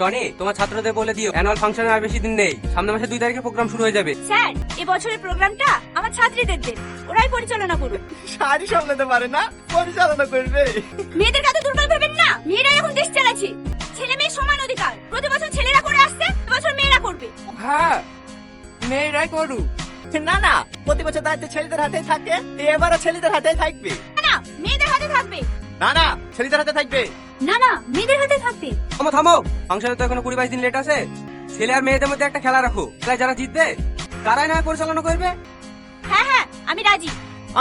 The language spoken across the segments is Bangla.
টনি, তোমার ছাত্রদের বলে দিও অ্যানুয়াল ফাংশনের আর বেশি দিন নেই, সামনের মাসে 2 তারিখে প্রোগ্রাম শুরু হয়ে যাবে। স্যার, এবছরের প্রোগ্রামটা আমার ছাত্রীদের দেন, ওরাই পরিচালনা করবে। শাড়ি সামলাতে পারে না, পরিচালনা করবে। মেয়েদের কাছে দুর্বল ভাবেন না, মেয়েরাই এখন দেশ চালাচ্ছে। ছেলে মেয়ের সমান অধিকার, প্রতি বছর ছেলেরা করে আসছে, এবছর মেয়েরা করবে। হ্যাঁ, মেয়েরাই করুক। না না, প্রতি বছর দায়িত্ব ছেলেদের হাতেই থাকে, এবারও ছেলেদের হাতেই থাকবে। না, মেয়েদের হাতে থাকবে। না না, ছেলেদের হাতে থাকবে। না, মেয়েদের হাতে থাকবে। থামো থামো, ফাংশনে তো এখনো 20-22 দিন লেট আছে। ছেলে আর মেয়েদের মধ্যে একটা খেলা রাখো, খেলায় যারা জিতবে তারাই না পরিচালনা করবে। হ্যাঁ, আমি রাজি।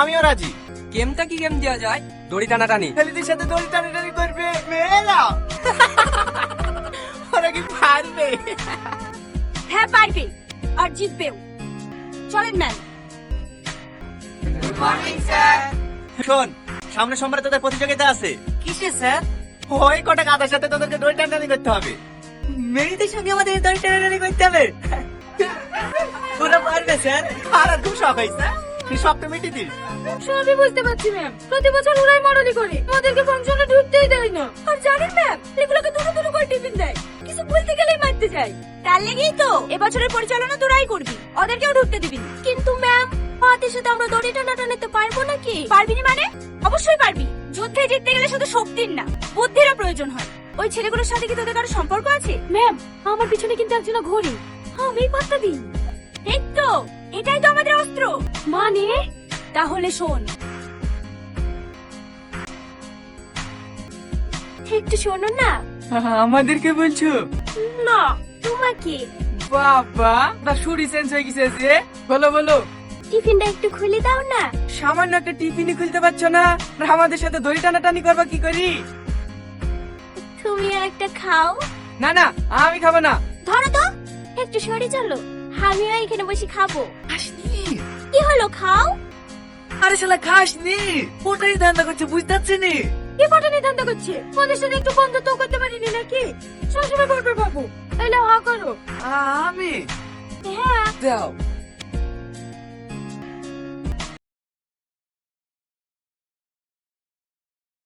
আমিও রাজি। গেমটা কি গেম দেওয়া যায়? দড়ি টানাটানি। ছেলেদের সাথে দড়ি টানাটানি করবে মেয়েরা। ওরা কি পারবে? হ্যাঁ পারবে, আর জিতবেও। চলেন ম্যাম। শোন, সামনে সোমবারে তোদের প্রতিযোগিতা আছে। কিসে স্যার? ওই কটা গাদার সাথে তোদেরকে দড়ি টানাটানি করতে হবে। মেয়েদের সঙ্গে আমাদের দড়ি টানাটানি করতে হবে। ওরা পারবে স্যার। আর খুব শখ হয়েছে, শখ তো মিটি দিস। সবই বুঝতে পারছি ম্যাম, প্রতি বছর ওরাই মডেলি করে, আমাদেরকে ফাংশনে ঢুকতেই দেয় না। আর জানেন ম্যাম, এগুলোকে দুটো দুটো করে টিফিন দেয়, কিছু বলতে গেলেই মারতে যায়। তার লেগেই তো এবছরের পরিচালনা তোরাই করবি, ওদেরকেও ঢুকতে দিবি না। কিন্তু ম্যাম, হাতের সাথে আমরা দড়ি টানাটানিতে পারবো নাকি? পারবি না মানে? অবশ্যই পারবি। যুদ্ধে জিততে গেলে শুধু শক্তির না, বুদ্ধিরও প্রয়োজন হয়। ওই ছেলেগুলোর সাথে কি তোদের কারো সম্পর্ক আছে? ম্যাম, আমার পিছনে কিন্তু একজন ঘড়ি, আমি পাত্তা দিই। এই তো, এটাই তো আমাদের অস্ত্র। মানে? তাহলে শোন, একটু শোনো না। আমাদেরকে বলছো? না, তোমাকে। বাবা, তা শুরি চেঞ্জ হয়ে গেছে যে। বলো বলো, টিফিনটা একটু খুলে দাও না। সামান্য একটা টিফিনই খুলতে পারছো না, আর আমাদের সাথে দড়ি টানাটানি করবা কি করি? তুমি একটা খাও। না না, আমি খাবো না। ধরো তো, একটু সরে চলো, আমিও এখানে বসে খাবো। খাসনি? কি হলো, খাও। আরে শালা খাসনি, ওটাই ধান্দা করছে, বুঝতে পারছি নি। কি পটানি ধান্দা করছে? ওদের সাথে একটু বন্ধুত্ব করতে পারিনি নাকি? সবসময় করবে বাবু, এলে হা করো। আমি হ্যাঁ, দাও।